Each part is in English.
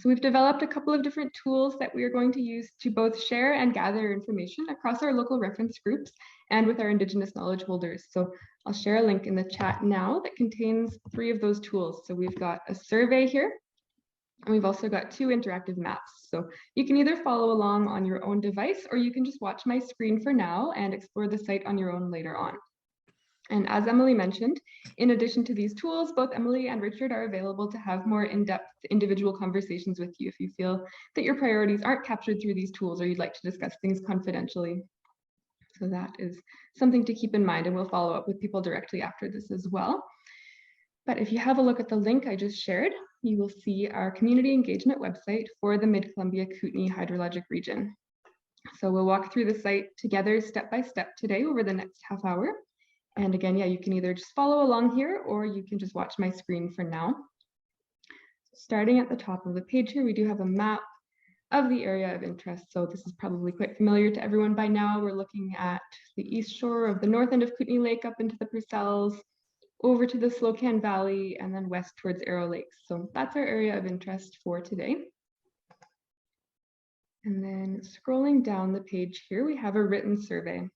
So we've developed a couple of different tools that we are going to use to both share and gather information across our local reference groups and with our Indigenous knowledge holders. So I'll share a link in the chat now that contains 3 of those tools. So we've got a survey here, and we've also got 2 interactive maps. So you can either follow along on your own device, or you can just watch my screen for now and explore the site on your own later on. And as Emily mentioned, in addition to these tools, both Emily and Richard are available to have more in-depth individual conversations with you if you feel that your priorities aren't captured through these tools or you'd like to discuss things confidentially. So that is something to keep in mind, and we'll follow up with people directly after this as well. But if you have a look at the link I just shared, you will see our community engagement website for the Mid-Columbia Kootenay hydrologic region. So we'll walk through the site together step by step today over the next half hour. And again, yeah, you can either just follow along here or you can just watch my screen for now. Starting at the top of the page here, we do have a map of the area of interest. So this is probably quite familiar to everyone by now. We're looking at the east shore of the north end of Kootenay Lake up into the Purcells, over to the Slocan Valley, and then west towards Arrow Lakes. So that's our area of interest for today. And then scrolling down the page here, we have a written survey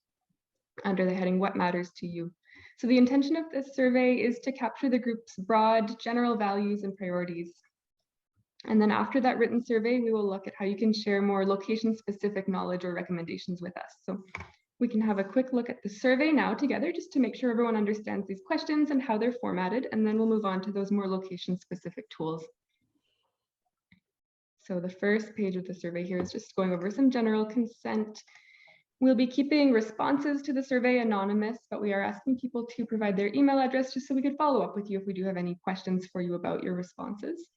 under the heading, What Matters to You? So the intention of this survey is to capture the group's broad general values and priorities. And then after that written survey, we will look at how you can share more location-specific knowledge or recommendations with us. So we can have a quick look at the survey now together just to make sure everyone understands these questions and how they're formatted, and then we'll move on to those more location-specific tools. So the first page of the survey here is just going over some general consent. We'll be keeping responses to the survey anonymous, but we are asking people to provide their email address just so we could follow up with you if we do have any questions for you about your responses.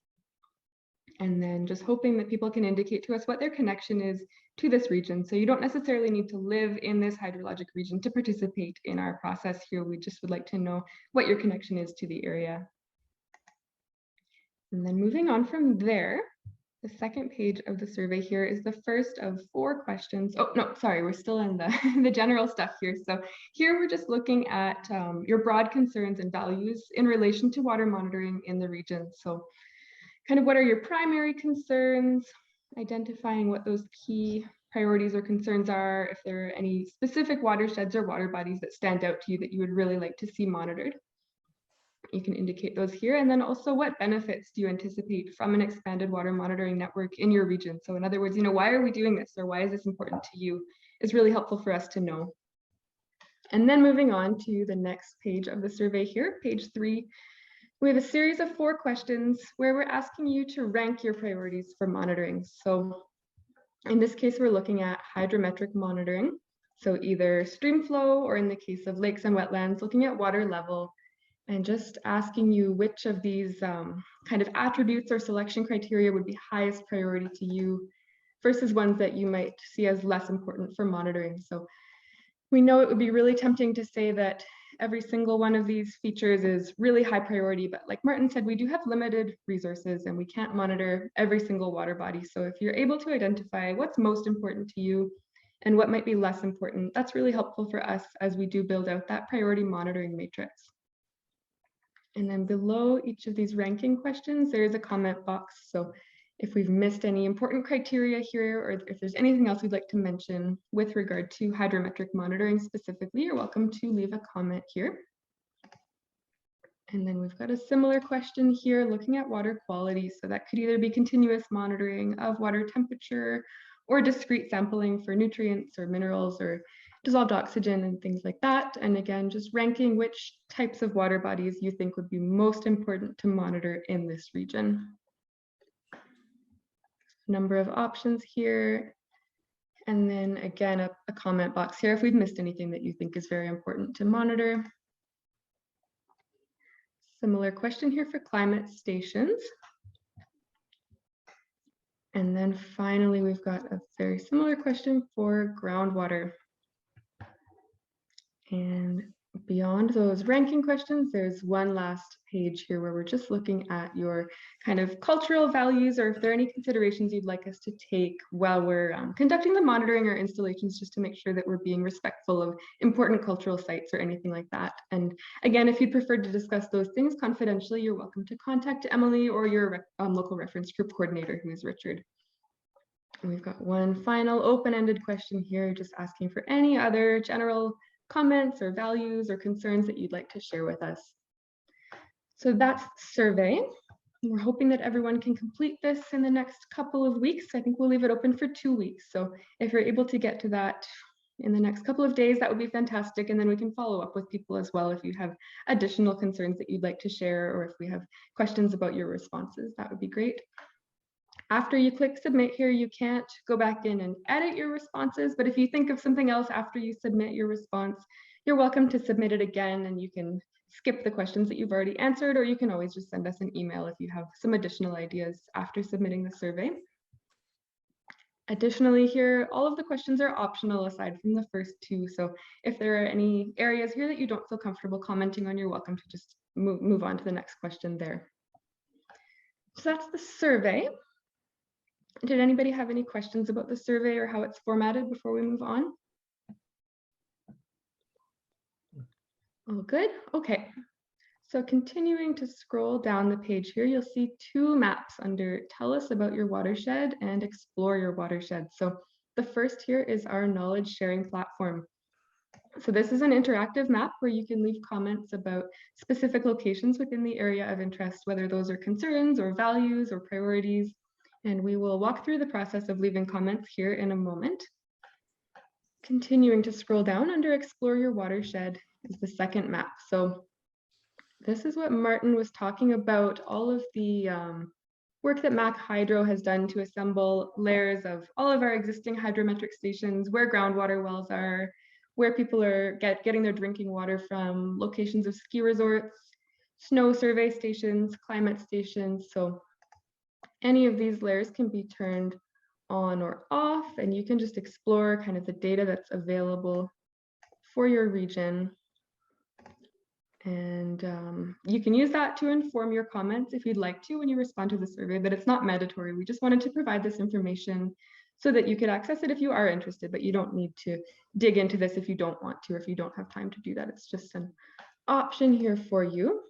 And then just hoping that people can indicate to us what their connection is to this region. So you don't necessarily need to live in this hydrologic region to participate in our process here. We just would like to know what your connection is to the area. And then moving on from there, the second page of the survey here is the first of 4 questions. Oh, no, sorry, we're still in the general stuff here. So here we're just looking at your broad concerns and values in relation to water monitoring in the region. So kind of what are your primary concerns, identifying what those key priorities or concerns are, if there are any specific watersheds or water bodies that stand out to you that you would really like to see monitored. You can indicate those here. And then also, what benefits do you anticipate from an expanded water monitoring network in your region? So in other words, why are we doing this, or why is this important to you? Is really helpful for us to know. And then moving on to the next page of the survey here, page 3, we have a series of 4 questions where we're asking you to rank your priorities for monitoring. So in this case, we're looking at hydrometric monitoring. So either stream flow, or in the case of lakes and wetlands, looking at water level, and just asking you which of these kind of attributes or selection criteria would be highest priority to you versus ones that you might see as less important for monitoring. So we know it would be really tempting to say that every single one of these features is really high priority, but like Martin said, we do have limited resources and we can't monitor every single water body. So if you're able to identify what's most important to you and what might be less important, that's really helpful for us as we do build out that priority monitoring matrix. And then below each of these ranking questions, there is a comment box. So if we've missed any important criteria here, or if there's anything else we'd like to mention with regard to hydrometric monitoring specifically, you're welcome to leave a comment here. And then we've got a similar question here looking at water quality. So that could either be continuous monitoring of water temperature or discrete sampling for nutrients or minerals or dissolved oxygen and things like that. And again, just ranking which types of water bodies you think would be most important to monitor in this region. Number of options here. And then again, a comment box here if we've missed anything that you think is very important to monitor. Similar question here for climate stations. And then finally, we've got a very similar question for groundwater. And Beyond those ranking questions, there's one last page here where we're just looking at your kind of cultural values, or if there are any considerations you'd like us to take while we're conducting the monitoring or installations, just to make sure that we're being respectful of important cultural sites or anything like that. And again, if you'd prefer to discuss those things confidentially, you're welcome to contact Emily or your local reference group coordinator, who is Richard. And we've got one final open-ended question here, just asking for any other general comments or values or concerns that you'd like to share with us. So that's the survey. We're hoping that everyone can complete this in the next couple of weeks. I think we'll leave it open for 2 weeks. So if you're able to get to that in the next couple of days, that would be fantastic. And then we can follow up with people as well if you have additional concerns that you'd like to share, or if we have questions about your responses, that would be great. After you click submit here, you can't go back in and edit your responses, but if you think of something else after you submit your response, you're welcome to submit it again, and you can skip the questions that you've already answered, or you can always just send us an email if you have some additional ideas after submitting the survey. Additionally here, all of the questions are optional aside from the first two, so if there are any areas here that you don't feel comfortable commenting on, you're welcome to just move on to the next question there. So that's the survey. Did anybody have any questions about the survey or how it's formatted before we move on? All good? Okay. So continuing to scroll down the page here, you'll see two maps under Tell Us About Your Watershed and Explore Your Watershed. So the first here is our knowledge sharing platform. So this is an interactive map where you can leave comments about specific locations within the area of interest, whether those are concerns or values or priorities. And we will walk through the process of leaving comments here in a moment. Continuing to scroll down under Explore Your Watershed is the second map. So this is what Martin was talking about, all of the work that Mac Hydro has done to assemble layers of all of our existing hydrometric stations, where groundwater wells are, where people are getting their drinking water from, locations of ski resorts, snow survey stations, climate stations. So any of these layers can be turned on or off, and you can just explore kind of the data that's available for your region. And you can use that to inform your comments if you'd like to when you respond to the survey, but it's not mandatory. We just wanted to provide this information so that you could access it if you are interested, but you don't need to dig into this if you don't want to, or if you don't have time to do that. It's just an option here for you.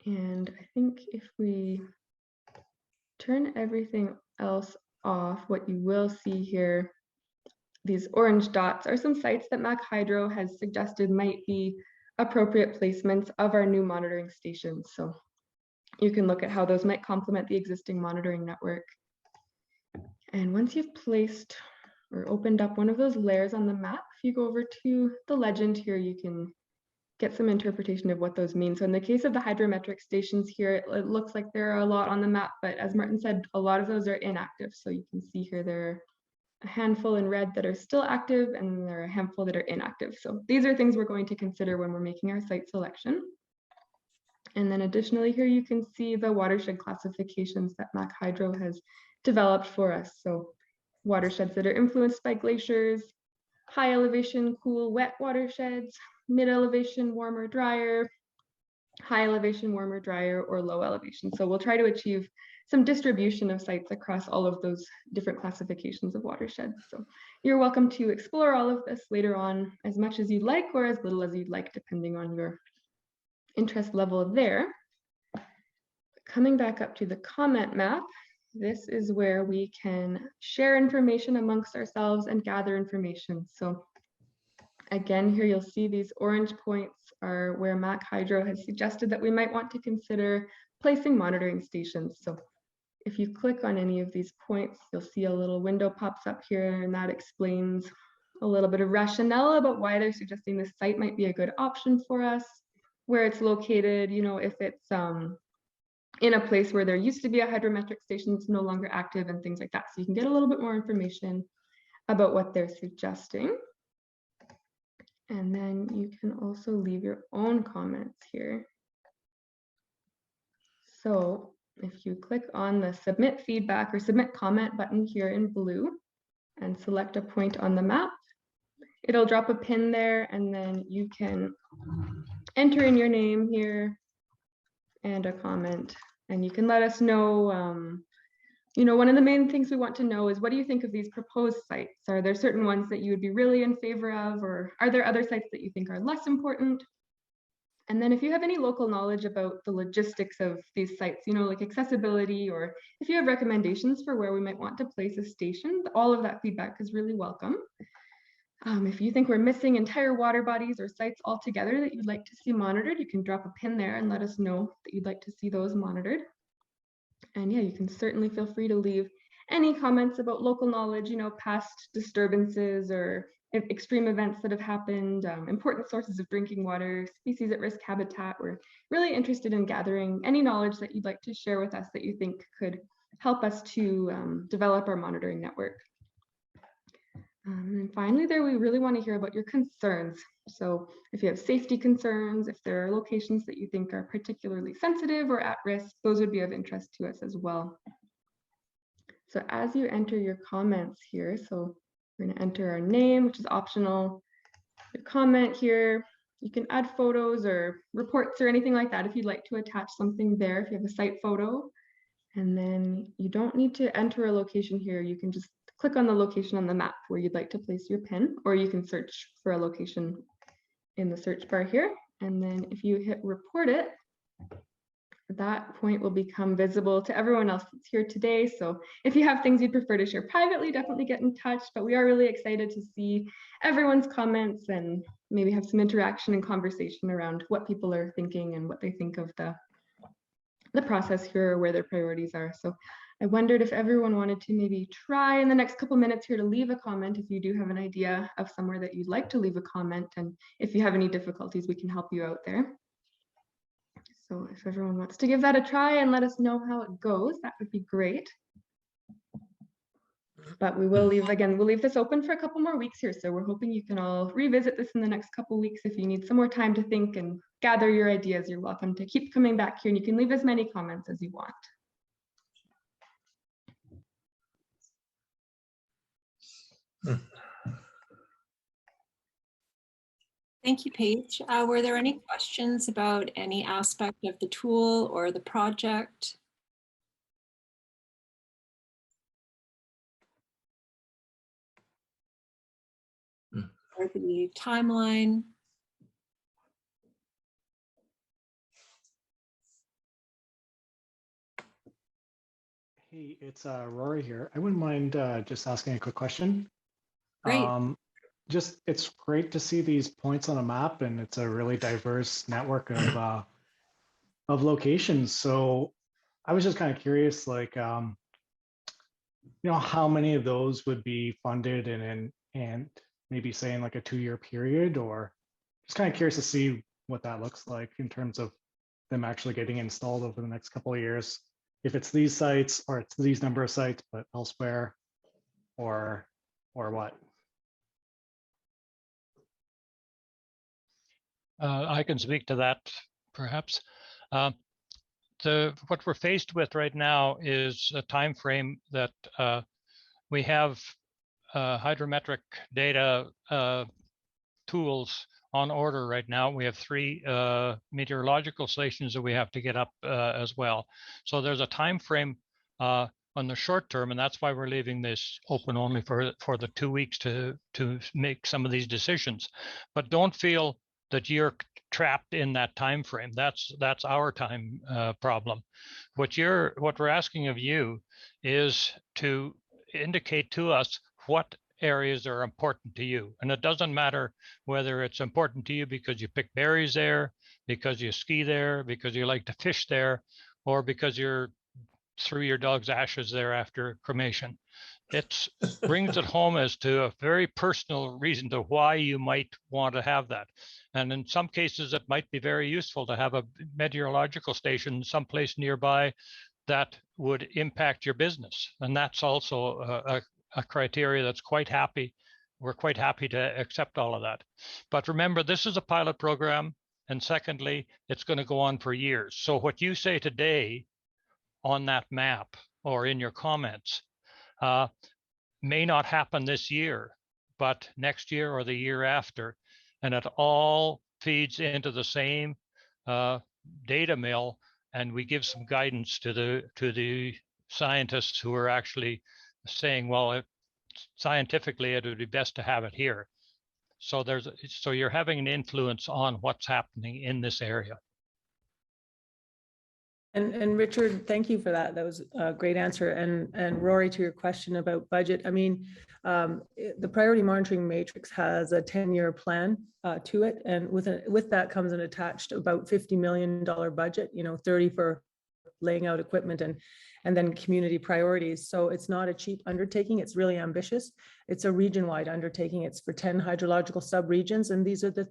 And I think if we turn everything else off, what you will see here, these orange dots are some sites that Mac Hydro has suggested might be appropriate placements of our new monitoring stations. So you can look at how those might complement the existing monitoring network. And once you've placed or opened up one of those layers on the map, if you go over to the legend here, you can get some interpretation of what those mean. So in the case of the hydrometric stations here, it looks like there are a lot on the map, but as Martin said, a lot of those are inactive. So you can see here there are a handful in red that are still active, and there are a handful that are inactive. So these are things we're going to consider when we're making our site selection. And then additionally here, you can see the watershed classifications that Mac Hydro has developed for us. So watersheds that are influenced by glaciers, high elevation, cool, wet watersheds, mid elevation, warmer, drier, high elevation, warmer, drier, or low elevation. So we'll try to achieve some distribution of sites across all of those different classifications of watersheds. So you're welcome to explore all of this later on as much as you'd like, or as little as you'd like, depending on your interest level there. Coming back up to the comment map, this is where we can share information amongst ourselves and gather information. So again, here you'll see these orange points are where Mac Hydro has suggested that we might want to consider placing monitoring stations. So if you click on any of these points, you'll see a little window pops up here, and that explains a little bit of rationale about why they're suggesting this site might be a good option for us, where it's located, you know, if it's in a place where there used to be a hydrometric station that's no longer active and things like that. So you can get a little bit more information about what they're suggesting. And then you can also leave your own comments here. So if you click on the submit feedback or submit comment button here in blue and select a point on the map, it'll drop a pin there, and then you can enter in your name here and a comment, and you can let us know. One of the main things we want to know is, what do you think of these proposed sites? Are there certain ones that you would be really in favor of, or are there other sites that you think are less important? And then if you have any local knowledge about the logistics of these sites, like accessibility, or if you have recommendations for where we might want to place a station, all of that feedback is really welcome. If you think we're missing entire water bodies or sites altogether that you'd like to see monitored, you can drop a pin there and let us know that you'd like to see those monitored. And yeah, you can certainly feel free to leave any comments about local knowledge, past disturbances or extreme events that have happened, important sources of drinking water, species at risk habitat. We're really interested in gathering any knowledge that you'd like to share with us that you think could help us to develop our monitoring network. And finally, we really want to hear about your concerns. So if you have safety concerns, if there are locations that you think are particularly sensitive or at risk, those would be of interest to us as well. So as you enter your comments here, so we're going to enter our name, which is optional, your comment here. You can add photos or reports or anything like that if you'd like to attach something there, if you have a site photo. And then you don't need to enter a location here. You can just click on the location on the map where you'd like to place your pin, or you can search for a location in the search bar here. And then if you hit report it, that point will become visible to everyone else that's here today. So if you have things you'd prefer to share privately, definitely get in touch. But we are really excited to see everyone's comments and maybe have some interaction and conversation around what people are thinking and what they think of the process here, or where their priorities are. So I wondered if everyone wanted to maybe try in the next couple minutes here to leave a comment if you do have an idea of somewhere that you'd like to leave a comment. And if you have any difficulties, we can help you out there. So if everyone wants to give that a try and let us know how it goes, that would be great. But we will we'll leave this open for a couple more weeks here. So we're hoping you can all revisit this in the next couple weeks. If you need some more time to think and gather your ideas, you're welcome to keep coming back here, and you can leave as many comments as you want. Thank you, Paige. Were there any questions about any aspect of the tool or the project? Or the timeline? Hey, it's Rory here. I wouldn't mind just asking a quick question. Great. It's great to see these points on a map, and it's a really diverse network of locations. So I was just kind of curious, like, how many of those would be funded and maybe say in like a 2-year period, or just kind of curious to see what that looks like in terms of them actually getting installed over the next couple of years. If it's these sites, or it's these number of sites, but elsewhere, or what? I can speak to that, perhaps. What we're faced with right now is a time frame that we have hydrometric data tools on order right now. We have 3 meteorological stations that we have to get up as well. So there's a time frame on the short term, and that's why we're leaving this open only for the 2 weeks to make some of these decisions. But don't feel that you're trapped in that time frame. That's our time problem. What we're asking of you is to indicate to us what areas are important to you. And it doesn't matter whether it's important to you because you pick berries there, because you ski there, because you like to fish there, or because you're threw your dog's ashes there after cremation. It brings it home as to a very personal reason to why you might want to have that. And in some cases, it might be very useful to have a meteorological station someplace nearby that would impact your business. And that's also a criteria that's quite happy. We're quite happy to accept all of that. But remember, this is a pilot program. And secondly, it's going to go on for years. So what you say today on that map or in your comments may not happen this year, but next year or the year after. And it all feeds into the same data mill, and we give some guidance to the scientists who are actually saying, well, scientifically it would be best to have it here. So you're having an influence on what's happening in this area. And Richard, thank you for that. That was a great answer. And Rory, to your question about budget, I mean, the priority monitoring matrix has a 10-year plan to it, and with that comes an attached about $50 million budget. 30 for laying out equipment and then community priorities. So it's not a cheap undertaking. It's really ambitious. It's a region-wide undertaking. It's for 10 hydrological sub-regions, and these are the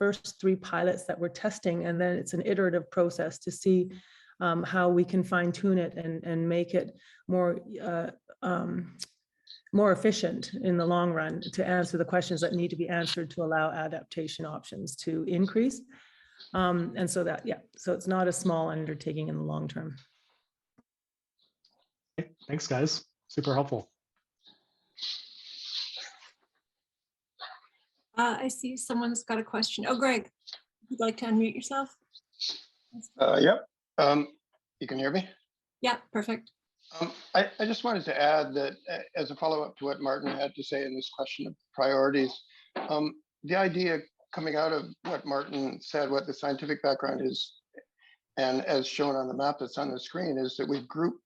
first three pilots that we're testing, and then it's an iterative process to see how we can fine tune it and make it more efficient in the long run to answer the questions that need to be answered to allow adaptation options to increase. And so it's not a small undertaking in the long term. Thanks, guys. Super helpful. I see someone's got a question. Oh, Greg, would you like to unmute yourself? Yep. You can hear me? Yeah, perfect. I just wanted to add that as a follow-up to what Martin had to say in this question of priorities, the idea coming out of what Martin said, what the scientific background is, and as shown on the map that's on the screen, is that we've grouped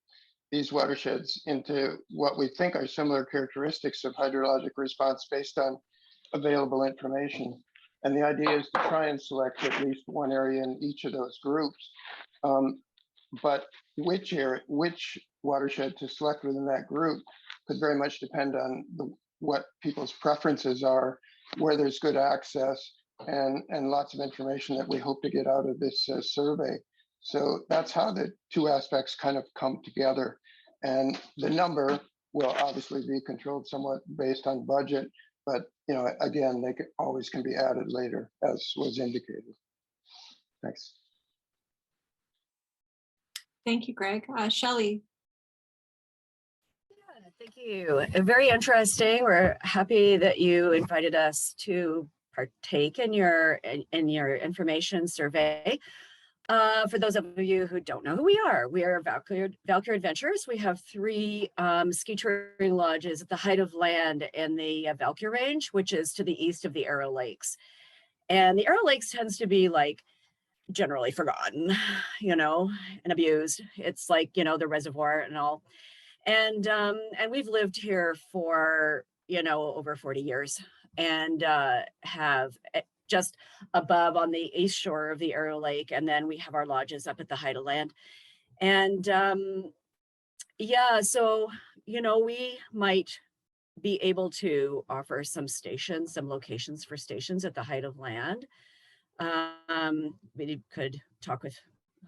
these watersheds into what we think are similar characteristics of hydrologic response based on available information. And the idea is to try and select at least one area in each of those groups. But which watershed to select within that group could very much depend on what people's preferences are, where there's good access, and lots of information that we hope to get out of this survey. So that's how the two aspects kind of come together. And the number will obviously be controlled somewhat based on budget, but again, they always can be added later, as was indicated. Thanks. Thank you, Greg. Shelley. Yeah, thank you. Very interesting. We're happy that you invited us to partake in your information survey. For those of you who don't know who we are Valkyr Adventures. We have 3 ski touring lodges at the height of land in the Valkyr Range, which is to the east of the Arrow Lakes. And the Arrow Lakes tends to be like generally forgotten, and abused. It's like, the reservoir and all. And we've lived here for, over 40 years, and have just above on the east shore of the Arrow Lake. And then we have our lodges up at the height of land. And so, we might be able to offer some locations for stations at the height of land. We could talk with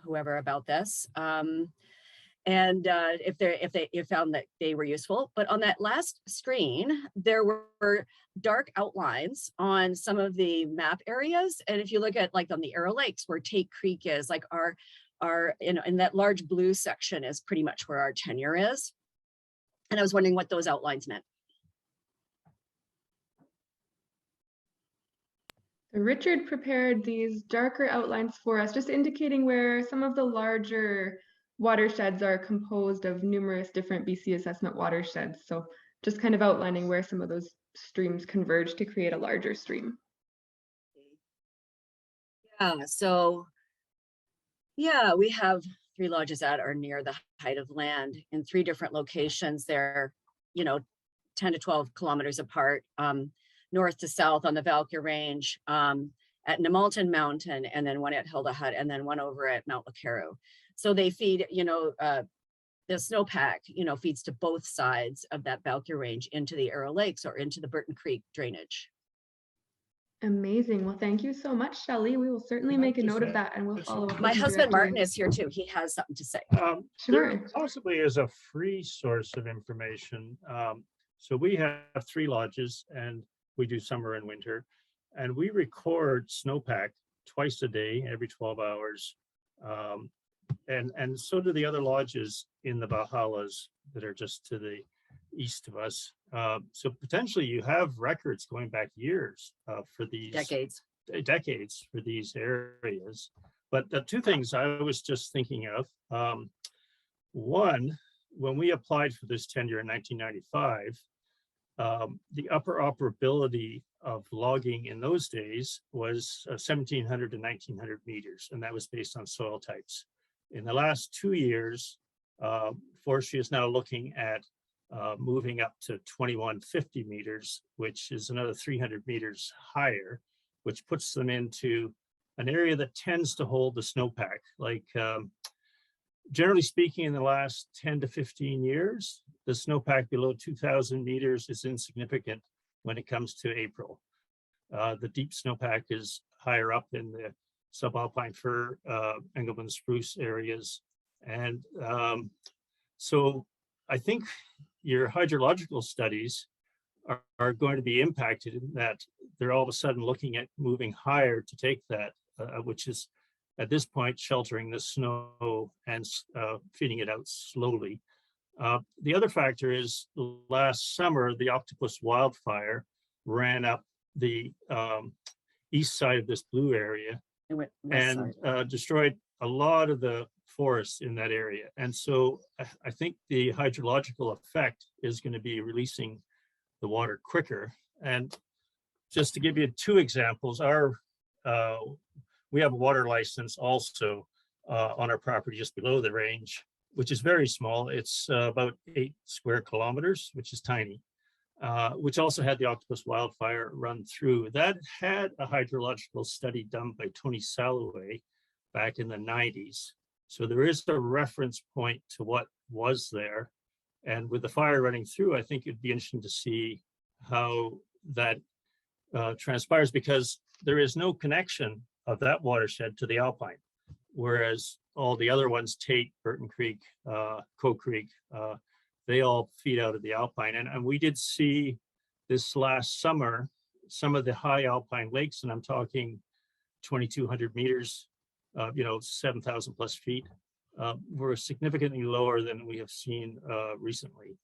whoever about this, and if they found that they were useful. But on that last screen, there were dark outlines on some of the map areas, and if you look at like on the Arrow Lakes, where Tate Creek is, like our in that large blue section is pretty much where our tenure is. And I was wondering what those outlines meant. Richard prepared these darker outlines for us, just indicating where some of the larger watersheds are composed of numerous different BC assessment watersheds. So just kind of outlining where some of those streams converge to create a larger stream. So we have 3 lodges that are near the height of land in 3 different locations. They're, 10 to 12 kilometers apart, north to south on the Valkyr Range, at Namalton Mountain, and then one at Hilda Hut, and then one over at Mount Lacaro. So they feed, the snowpack, feeds to both sides of that Valkyr Range into the Arrow Lakes or into the Burton Creek drainage. Amazing. Well, thank you so much, Shelley. We will certainly make a note of that, and we'll follow up. My husband Martin is here too. He has something to say. Sure. There possibly is a free source of information. So we have 3 lodges, and we do summer and winter, and we record snowpack twice a day, every 12 hours. And so do the other lodges in the Valhallas that are just to the east of us. So potentially you have records going back years for these decades for these areas. But the two things I was just thinking of, one, when we applied for this tenure in 1995, the upper operability of logging in those days was 1,700 to 1,900 meters, and that was based on soil types. In the last 2 years, forestry is now looking at moving up to 2,150 meters, which is another 300 meters higher, which puts them into an area that tends to hold the snowpack. Like generally speaking, in the last 10 to 15 years, the snowpack below 2,000 meters is insignificant when it comes to April. The deep snowpack is higher up in the subalpine fir, Engelmann spruce areas. And so I think your hydrological studies are going to be impacted in that they're all of a sudden looking at moving higher to take that, which is at this point sheltering the snow and feeding it out slowly. The other factor is last summer, the octopus wildfire ran up the east side of this blue area and destroyed a lot of the forests in that area. And so I think the hydrological effect is going to be releasing the water quicker. And just to give you two examples, we have a water license also on our property just below the range, which is very small. It's about 8 square kilometers, which is tiny, which also had the octopus wildfire run through. That had a hydrological study done by Tony Salloway back in the 90s. So there is a reference point to what was there. And with the fire running through, I think it'd be interesting to see how that transpires, because there is no connection of that watershed to the Alpine, whereas all the other ones, Tate, Burton Creek, Coe Creek, they all feed out of the Alpine. And we did see this last summer, some of the high Alpine lakes, and I'm talking 2,200 meters, 7,000 plus feet, were significantly lower than we have seen recently.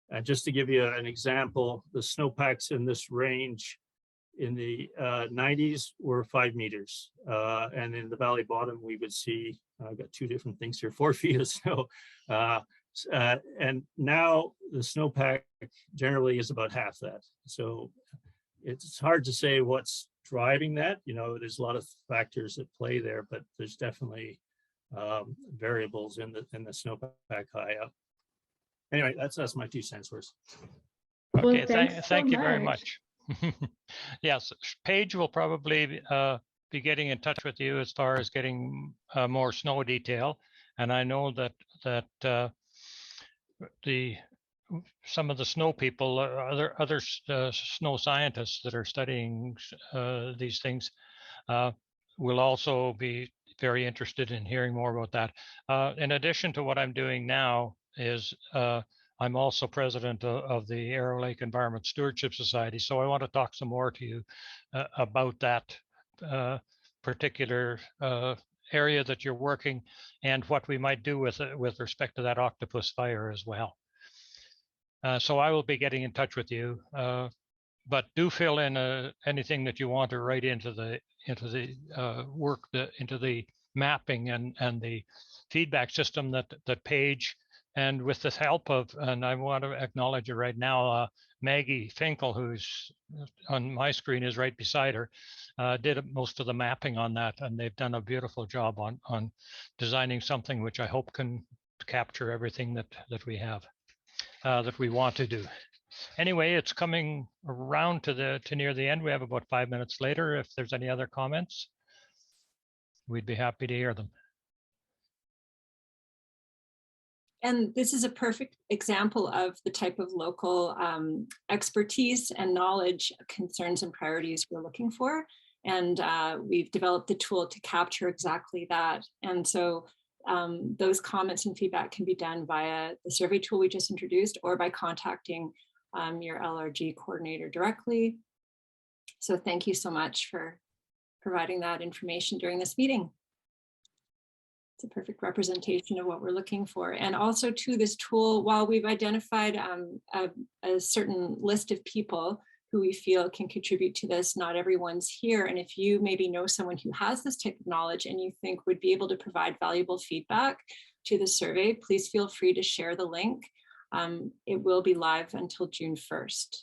And just to give you an example, the snowpacks in this range in the 90s were 5 meters. And in the valley bottom, we would see, I've got two different things here, 4 feet of snow. And now the snowpack generally is about half that. So it's hard to say what's driving that. There's a lot of factors at play there, but there's definitely variables in the snowpack high up. Anyway, that's my 2 cents worth. Okay, well, thank you very much. Yes, Paige will probably be getting in touch with you as far as getting more snow detail, and I know that some of the snow people, other snow scientists that are studying these things, will also be very interested in hearing more about that. In addition to what I'm doing now is I'm also president of the Arrow Lake Environment Stewardship Society. So I want to talk some more to you about that particular area that you're working and what we might do with respect to that octopus fire as well. So I will be getting in touch with you, but do fill in anything that you want to write into the work, into the mapping and the feedback system that Paige, and with the help of, and I want to acknowledge it right now, Maggie Finkel, who's on my screen, is right beside her, did most of the mapping on that, and they've done a beautiful job on designing something which I hope can capture everything that we have, that we want to do. Anyway, it's coming around to near the end. We have about 5 minutes later. If there's any other comments, we'd be happy to hear them. And this is a perfect example of the type of local expertise and knowledge, concerns and priorities we're looking for. And we've developed the tool to capture exactly that. And so those comments and feedback can be done via the survey tool we just introduced, or by contacting your LRG coordinator directly. So thank you so much for providing that information during this meeting. It's a perfect representation of what we're looking for. And also to this tool, while we've identified a certain list of people who we feel can contribute to this, not everyone's here. And if you maybe know someone who has this type of knowledge and you think would be able to provide valuable feedback to the survey, please feel free to share the link. It will be live until June 1st.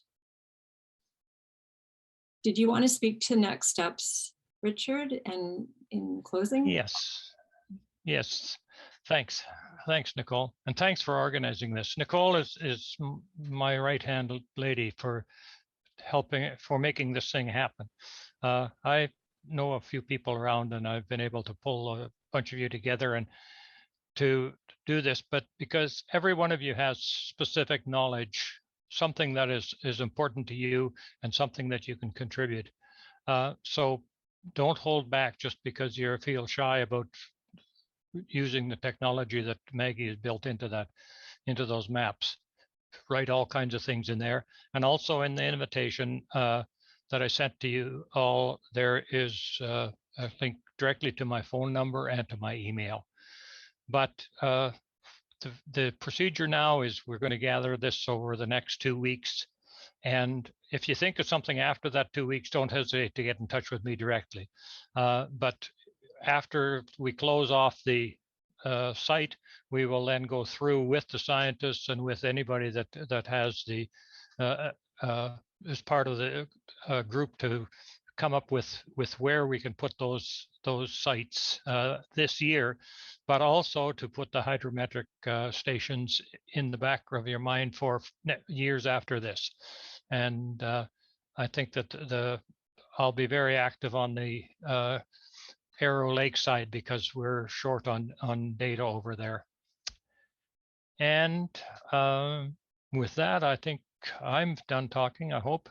Did you want to speak to next steps, Richard, and in closing? Yes. Yes, thanks. Thanks, Nicole. And thanks for organizing this. Nicole is my right-hand lady for making this thing happen. I know a few people around and I've been able to pull a bunch of you together and to do this, but because every one of you has specific knowledge, something that is important to you and something that you can contribute. So don't hold back just because you feel shy about using the technology that Maggie has built into those maps. Write all kinds of things in there. And also in the invitation that I sent to you all, there is a link directly to my phone number and to my email. But the procedure now is we're going to gather this over the next 2 weeks. And if you think of something after that 2 weeks, don't hesitate to get in touch with me directly. But after we close off the site, we will then go through with the scientists and with anybody that has the is part of the group to come up with where we can put those sites this year, but also to put the hydrometric stations in the back of your mind for years after this. And I think that I'll be very active on the Arrow Lake side because we're short on data over there. And with that, I think I'm done talking, I hope.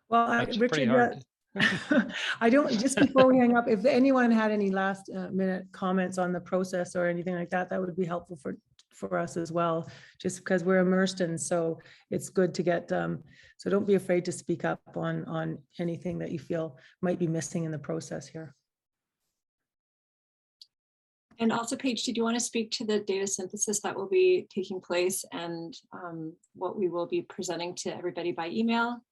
Well, Richard, I don't, just before we hang up, if anyone had any last minute comments on the process or anything like that, that would be helpful for us as well, just because we're immersed in, so it's good to get, so don't be afraid to speak up on anything that you feel might be missing in the process here. And also, Paige, did you want to speak to the data synthesis that will be taking place and what we will be presenting to everybody by email?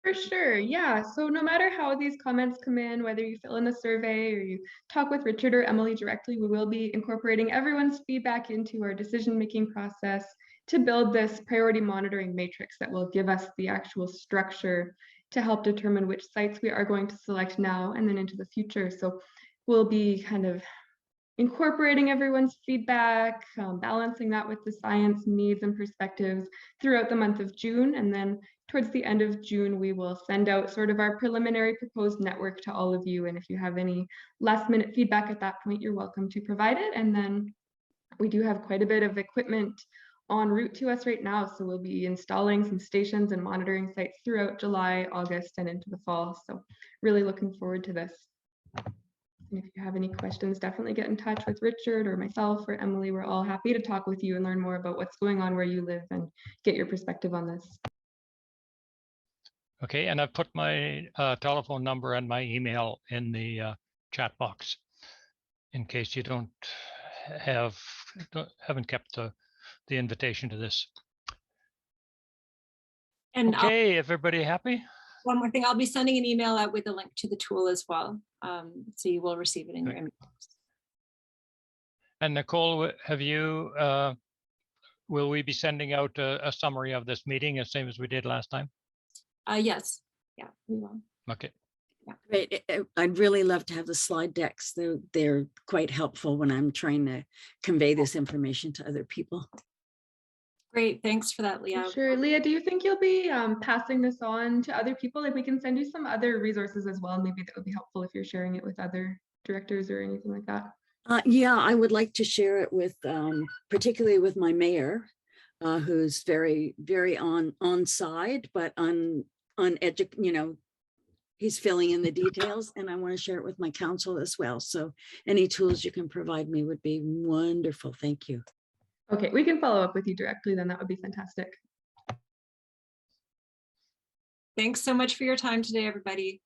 For sure, yeah. So no matter how these comments come in, whether you fill in the survey or you talk with Richard or Emily directly, we will be incorporating everyone's feedback into our decision-making process to build this priority monitoring matrix that will give us the actual structure to help determine which sites we are going to select now and then into the future. So we'll be kind of incorporating everyone's feedback, balancing that with the science needs and perspectives throughout the month of June. And then towards the end of June, we will send out sort of our preliminary proposed network to all of you. And if you have any last minute feedback at that point, you're welcome to provide it. And then we do have quite a bit of equipment en route to us right now. So we'll be installing some stations and monitoring sites throughout July, August, and into the fall. So really looking forward to this. And if you have any questions, definitely get in touch with Richard or myself or Emily. We're all happy to talk with you and learn more about what's going on where you live and get your perspective on this. Okay, and I've put my telephone number and my email in the chat box in case you haven't kept the invitation to this. And okay, everybody happy? One more thing, I'll be sending an email out with a link to the tool as well. So you will receive it in your inbox. And Nicole, have you, will we be sending out a summary of this meeting, the same as we did last time? Yes, yeah, we will. Okay. Yeah. Great. I'd really love to have the slide decks. They're quite helpful when I'm trying to convey this information to other people. Great, thanks for that, Leah. Sure, Leah, do you think you'll be passing this on to other people? Like we can send you some other resources as well. Maybe that would be helpful if you're sharing it with other directors or anything like that. Yeah, I would like to share it with, particularly with my mayor, who's very, very on side, but he's filling in the details, and I want to share it with my council as well. So any tools you can provide me would be wonderful. Thank you. Okay, we can follow up with you directly then. That would be fantastic. Thanks so much for your time today, everybody.